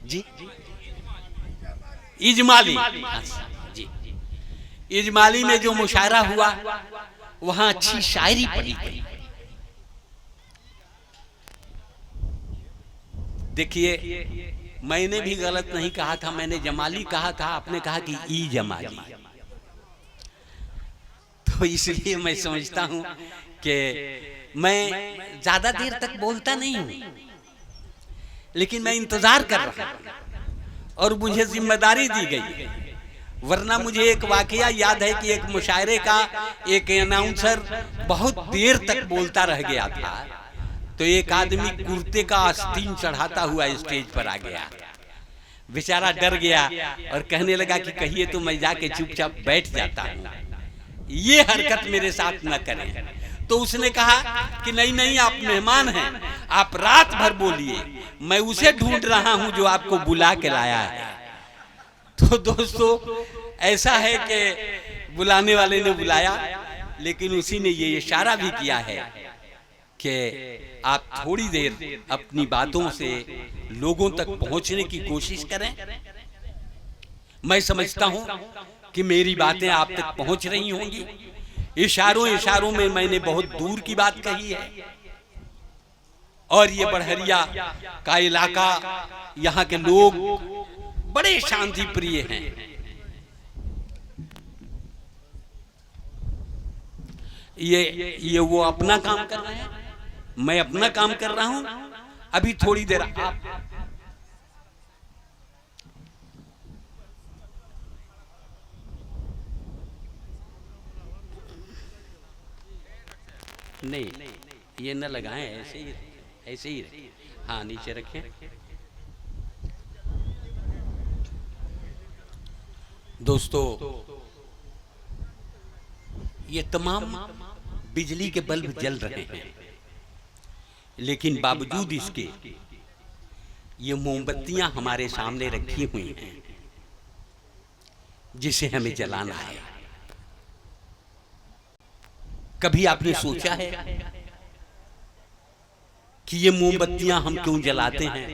जी इजमाली, जी इजमाली में जो मुशायरा हुआ वहां अच्छी शायरी पढ़ी गई। देखिए मैंने भी गलत नहीं कहा था, मैंने जमाली कहा था, आपने कहा कि ई जमाली। तो इसलिए मैं समझता हूं कि मैं ज्यादा देर तक बोलता नहीं हूं, लेकिन मैं इंतजार कर रहा हूं और मुझे जिम्मेदारी दी गई। वरना मुझे एक वाकया याद है कि एक मुशायरे का एक अनाउंसर बहुत देर तक बोलता रह गया था, तो एक आदमी कुर्ते का आस्तीन चढ़ाता हुआ स्टेज पर आ गया। बेचारा डर गया और कहने लगा कि कहिए तो मैं जाके चुपचाप बैठ जाता हूँ, ये हरकत मेरे साथ न करें। तो उसने कहा कि नहीं नहीं, आप मेहमान हैं, आप रात भर बोलिए, मैं उसे ढूंढ रहा हूं जो आपको बुला के लाया है। तो दोस्तों ऐसा है कि बुलाने वाले ने बुलाया, लेकिन उसी ने ये इशारा भी किया है कि आप थोड़ी देर अपनी बातों से लोगों तक पहुंचने की कोशिश करें। मैं समझता हूं कि मेरी बातें आप तक पहुंच रही होंगी। इशारों इशारों में मैंने बहुत दूर की बात कही है, और ये बड़हरिया का इलाका, यहाँ के लोग बड़े शांति प्रिय हैं। ये वो अपना काम कर रहे हैं, मैं अपना काम कर रहा हूं। अभी थोड़ी देर आप नहीं, ये न लगाएं, ऐसे ही रहे। हाँ नीचे रखें। दोस्तों ये तमाम बिजली के बल्ब जल रहे हैं, लेकिन बावजूद इसके ये मोमबत्तियां हमारे सामने रखी हुई हैं जिसे हमें जलाना है। कभी आपने सोचा है कि ये मोमबत्तियां हम क्यों जलाते हैं?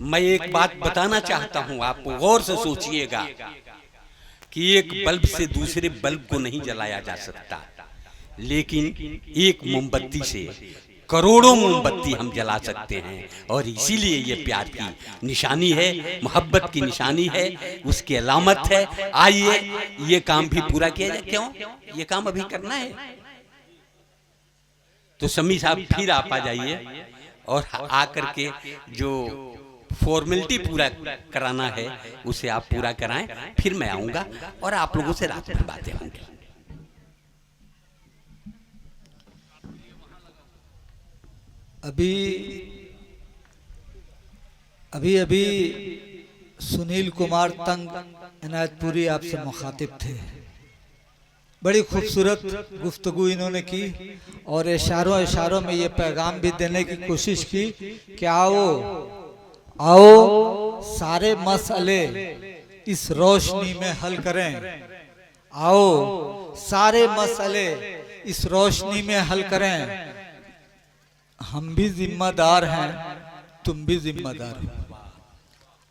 मैं एक बात बताना चाहता हूं, आप गौर से सोचिएगा कि एक बल्ब से दूसरे बल्ब को नहीं जलाया जा सकता, लेकिन एक मोमबत्ती से करोड़ों मोमबत्ती हम जला सकते हैं। और इसीलिए ये प्यार की निशानी है, मोहब्बत की निशानी है, उसकी अलामत है। आइए ये काम भी पूरा किया जाए। क्यों? ये काम अभी करना है। तो समी साहब फिर आप आ जाइए और आकर के जो फॉर्मेलिटी पूरा कराना है उसे आप पूरा कराएं, फिर मैं आऊंगा और आप लोगों से रात में बातें होंगी। अभी सुनील कुमार तंग इनायतपुरी आपसे मुखातिब थे। बड़ी खूबसूरत गुफ्तगू इन्होंने की और इशारों इशारों में ये पैगाम भी देने की कोशिश की कि आओ सारे मसले इस रोशनी में हल करें, आओ सारे मसले इस रोशनी में हल करें। हम भी जिम्मेदार हैं, तुम भी जिम्मेदार हो।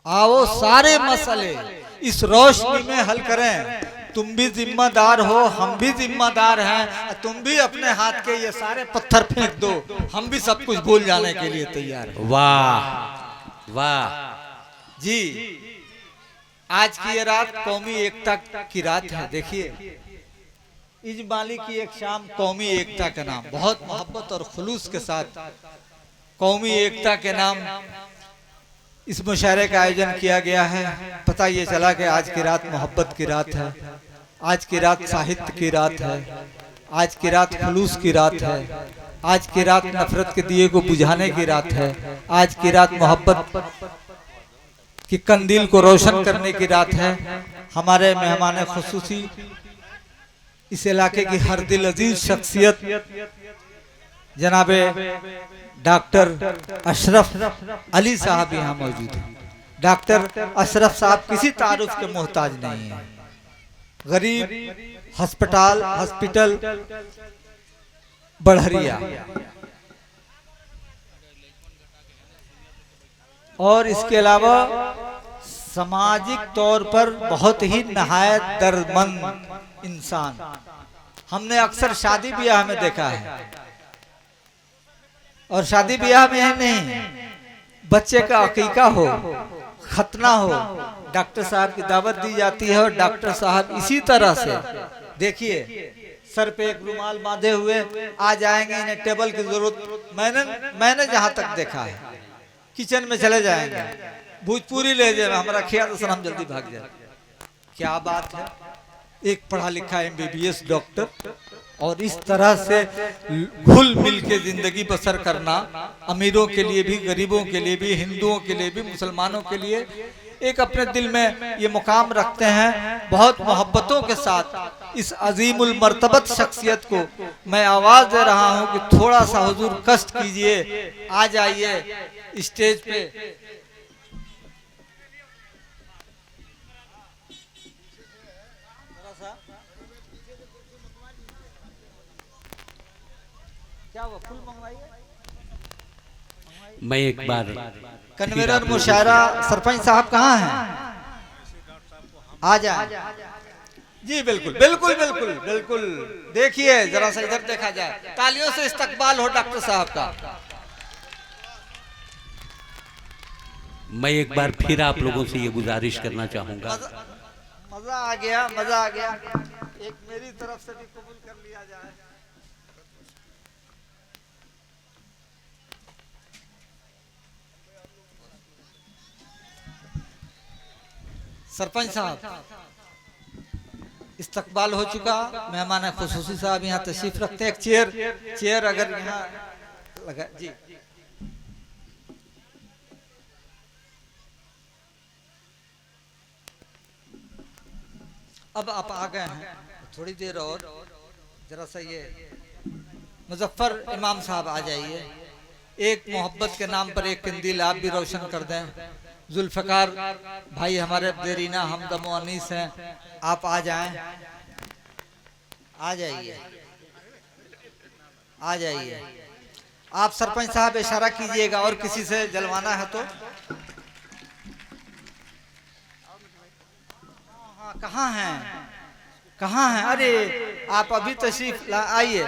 आओ सारे मसले इस रोशनी में हल करें, तुम भी जिम्मेदार हो, हम भी जिम्मेदार हैं। तुम भी अपने हाथ के ये सारे पत्थर फेंक दो, हम भी सब कुछ भूल जाने के लिए तैयार हैं। वाह वाह जी, आज की ये रात कौमी एकता की रात है। देखिए इजमाली की एक शाम कौमी एकता के नाम, बहुत मोहब्बत और खुलूस के साथ कौमी एकता के नाम इस मुशायरे का आयोजन किया गया है। पता ये चला कि आज की रात मोहब्बत की रात है, आज की रात साहित्य की रात है, आज की रात खुलूस की रात है, आज की रात नफरत के दिए को बुझाने की रात है, आज की रात मोहब्बत की कंदील को रोशन करने की रात है। हमारे मेहमान खुसूसी इस इलाके की हर दिल अजीज शख्सियत जनाबे डॉक्टर अशरफ अली साहब यहाँ मौजूद हैं। डॉक्टर अशरफ साहब किसी तारुफ के मोहताज नहीं है। गरीब हॉस्पिटल बड़हरिया और इसके अलावा सामाजिक तौर पर बहुत ही नहायत दर्दमंद इंसान। हमने अक्सर शादी ब्याह में देखा है, और शादी ब्याह में ही नहीं, बच्चे का अकीका हो, खतना हो, डॉक्टर साहब की दावत दी जाती है और डॉक्टर साहब इसी तरह से देखिए सर पे एक रुमाल बांधे हुए आ जाएंगे, इन्हें टेबल की जरूरत, मैंने जहां तक देखा है किचन में चले जाएंगे, भोजपुरी ले जाए हमारा ख्याल सर हम जल्दी भाग जाए। क्या बात है, एक पढ़ा लिखा MBBS डॉक्टर और इस तरह से घुल मिल के जिंदगी बसर करना, अमीरों के लिए भी, गरीबों के लिए भी, हिंदुओं के लिए भी, मुसलमानों के लिए एक अपने दिल में ये मुकाम रखते हैं। बहुत मोहब्बतों के साथ इस अजीमुल मर्तबत शख्सियत को मैं आवाज दे रहा हूं कि थोड़ा सा हुजूर कष्ट कीजिए, आ जाइए स्टेज पे। क्या वो फुल मंगवाइए। मैं एक बार कन्वेयर मुशायरा सरपंच साहब कहाँ हैं? आ जाए जी। बिल्कुल बिल्कुल बिल्कुल बिल्कुल। देखिए जरा सा इधर देखा जाए, तालियों से इस्तकबाल हो डॉक्टर साहब का। मैं एक बार फिर आप लोगों से ये गुजारिश करना चाहूंगा, मजा आ गया, मजा आ गया। एक मेरी तरफ से भी कबूल कर लिया जाए। सरपंच साहब इस्तकबाल हो चुका, मेहमान खुसूसी साहब यहाँ तशरीफ रखते हैं। एक चेयर अगर यहाँ लगा जी। अब आप आ गए हैं, थोड़ी देर और जरा सा ये मुजफ्फर इमाम साहब आ जाइए। एक मोहब्बत के नाम पर एक कंदील आप भी रोशन कर दें। जुल्फकार भाई हमारे देरीना हमदम व अनीस हैं, आप आ जाएं, आ जाइए, आ जाइए। आप सरपंच साहब इशारा कीजिएगा, और किसी से जलवाना है तो। हाँ कहाँ हैं, कहाँ हैं? अरे आप अभी तशरीफ आइए।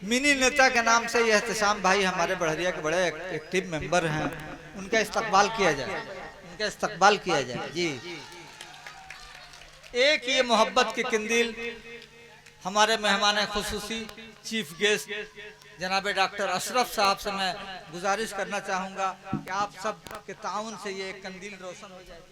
मिनी नेता के नाम से यह एहतशाम भाई हमारे बड़हरिया के बड़े एक्टिव मेंबर हैं, उनका इस्तकबाल किया जाए, उनका इस्तकबाल किया जाए जी। एक ये मोहब्बत की कंदील हमारे मेहमान खुसूसी चीफ गेस्ट जनाब डॉक्टर अशरफ साहब से मैं गुजारिश करना चाहूंगा कि आप सब के ताउन से ये कंदील रोशन हो जाए।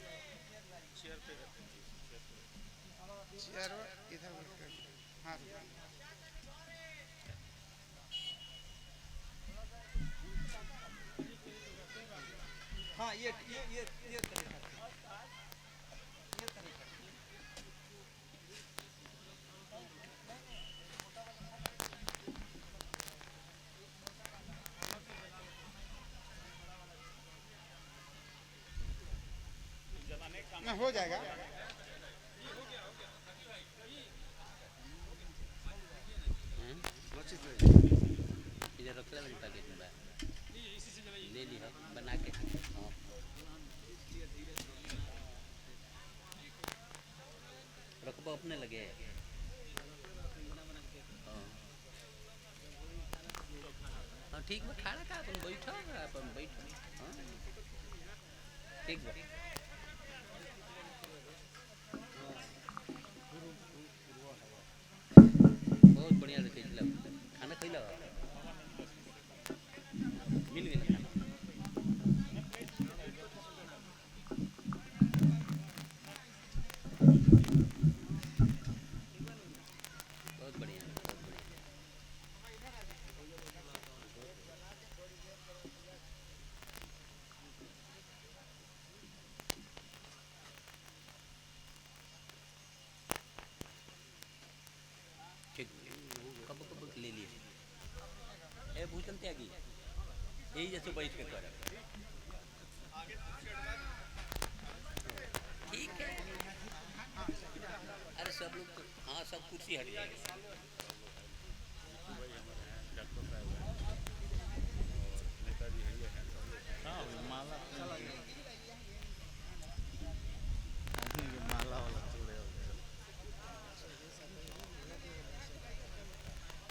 हाँ ये तरीका। हो जाएगा। इधर रख ले पैकेट में, ले ली बना के। रखबो अपने लगे। हाँ ठीक बा, खाना का अपन बैठो, अपन बैठो। हाँ ठीक बा। बहुत बढ़िया से खिला खाना, खिला मिल गया खाना। बहुत बढ़िया, बहुत बढ़िया। ठीक, कब कब ले लिए ए भूषण त्यागी यही जैसे बैठ के कर। ठीक है, अरे सब लोग तो हाँ सब कुर्सी हट जाएगी। हाँ माला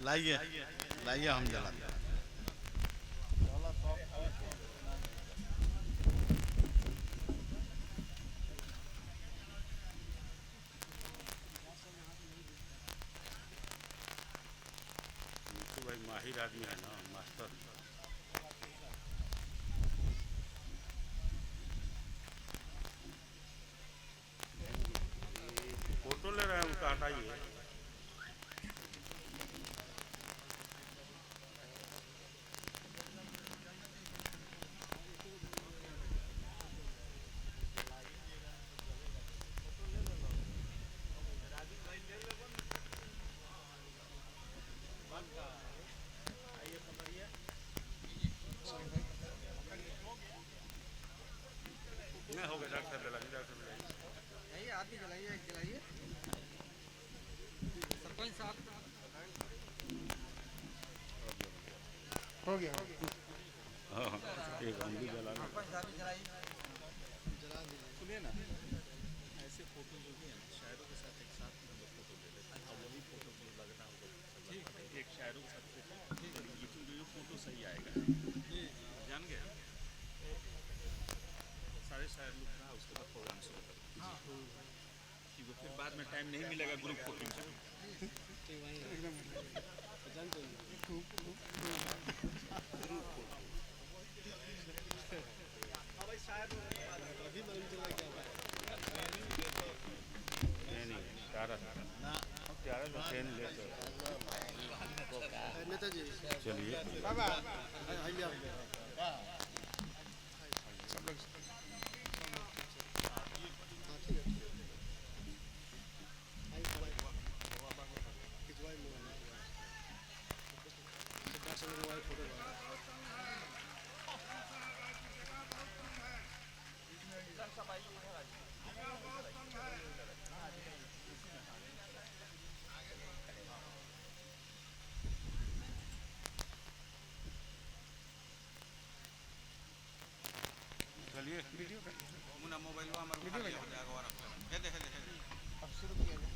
लाइए लाइए हम जलाते हैं। भाई माहिर आदमी है ना, मास्टर। फोटो ले रहे हैं, उनका हटाइए। नहीं हो गया, डॉक्टर साहब जलाइए, डॉक्टर साहब जलाइए। आप भी जलाइए, एक जलाइए। सरपंच साहब हो गया। हाँ एक हम भी जला लें। सरपंच साहब भी जलाइए। सुनिए ना, ऐसे फोटो जो भी है ना, शायरों के साथ एक साथ में लोग फोटो ले लेते हैं। अब वही फोटो को लगना होगा ठीक है, एक शायरों के साथ ये फोटो सही आएगा। जान गए सारे शायर लोग था, उसके बाद प्रोग्राम शुरू कर क्योंकि फिर बाद में टाइम नहीं मिलेगा ग्रुप फोटो से। चलिए चलिए वीडियो मुना मोबाइल में हमारा वीडियो हो जाएगा और हे दे अब शुरू किया जाए।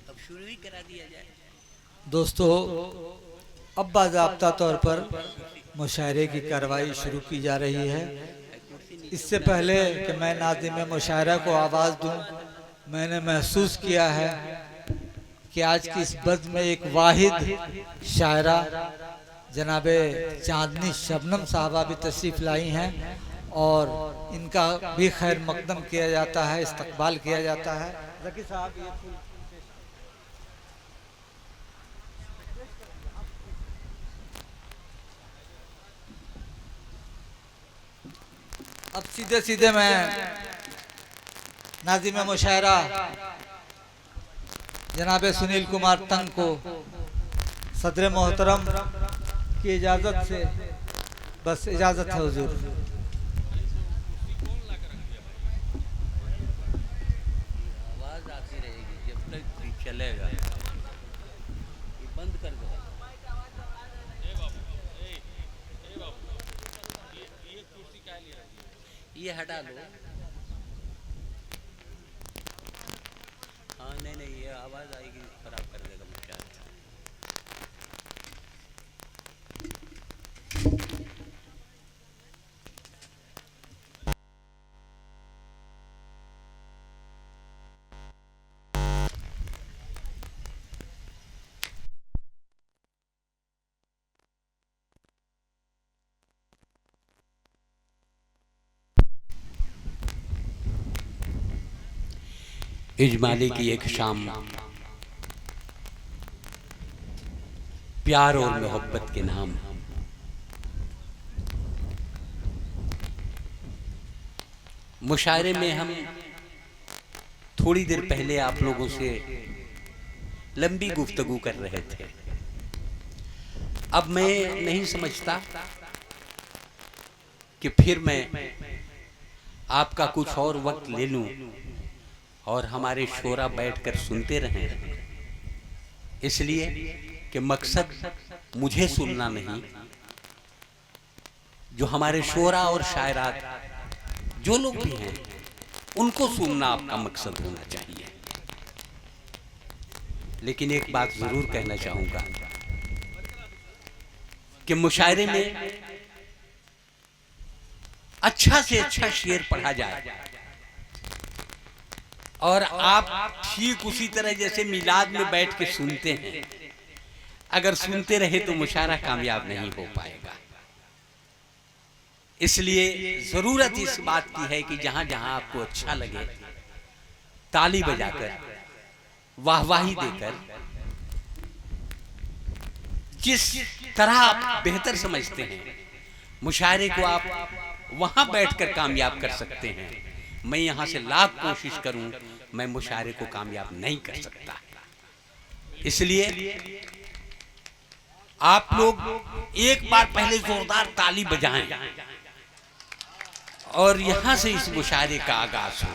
अब शुरू ही करा दिया जाए। दोस्तों, अब बाज़ाब्ता तौर पर मुशायरे की कार्रवाई शुरू की जा रही है। इससे पहले कि मैं नाज़िम मुशायरा को आवाज़ दूं, मैंने महसूस किया है कि आज की इस बज़्म में एक वाहिद शायरा जनाबे चांदनी शबनम साहबा भी तशरीफ़ लाई हैं और इनका भी खैर मकदम किया जाता है, इस्तकबाल किया जाता है। ज़की साहब ये फूल अब सीधे सीधे मैं नाज़िम मुशायरा जनाब सुनील कुमार तंग को सदर मोहतरम की इजाज़त से, बस इजाज़त है हुजूर। आवाज आती रहेगी जब तक चलेगा, ये बंद कर दो। ये हटा लो। हाँ नहीं नहीं, ये आवाज आएगी, खराब कर देगा मुझे। इजमाली की एक शाम, प्यार और मोहब्बत के नाम। मुशायरे में हम थोड़ी देर पहले आप लोगों से लंबी गुफ्तगू कर रहे थे। अब मैं नहीं समझता कि फिर मैं आपका कुछ और वक्त ले लूं और हमारे शोरा बैठकर सुनते रहें, इसलिए कि मकसद मुझे सुनना नहीं, जो हमारे शोरा और शायरात जो लोग भी हैं उनको सुनना आपका मकसद होना चाहिए। लेकिन एक बात जरूर कहना चाहूंगा कि मुशायरे में अच्छा से अच्छा शेर पढ़ा जाए और आप ठीक उसी तरह जैसे मिलाद में बैठ के सुनते हैं, अगर सुनते रहे तो मुशायरा कामयाब नहीं हो पाएगा। इसलिए जरूरत इस बात की है कि जहां जहां आपको अच्छा लगे ताली बजाकर, वाहवाही देकर, जिस तरह आप बेहतर समझते हैं मुशायरे को आप वहां बैठकर कामयाब कर सकते हैं। मैं यहां से लाख कोशिश करूं, मैं मुशायरे को कामयाब नहीं कर सकता। इसलिए आप लोग एक बार पहले जोरदार ताली बजाएं और यहां से इस मुशायरे का आगाज हो।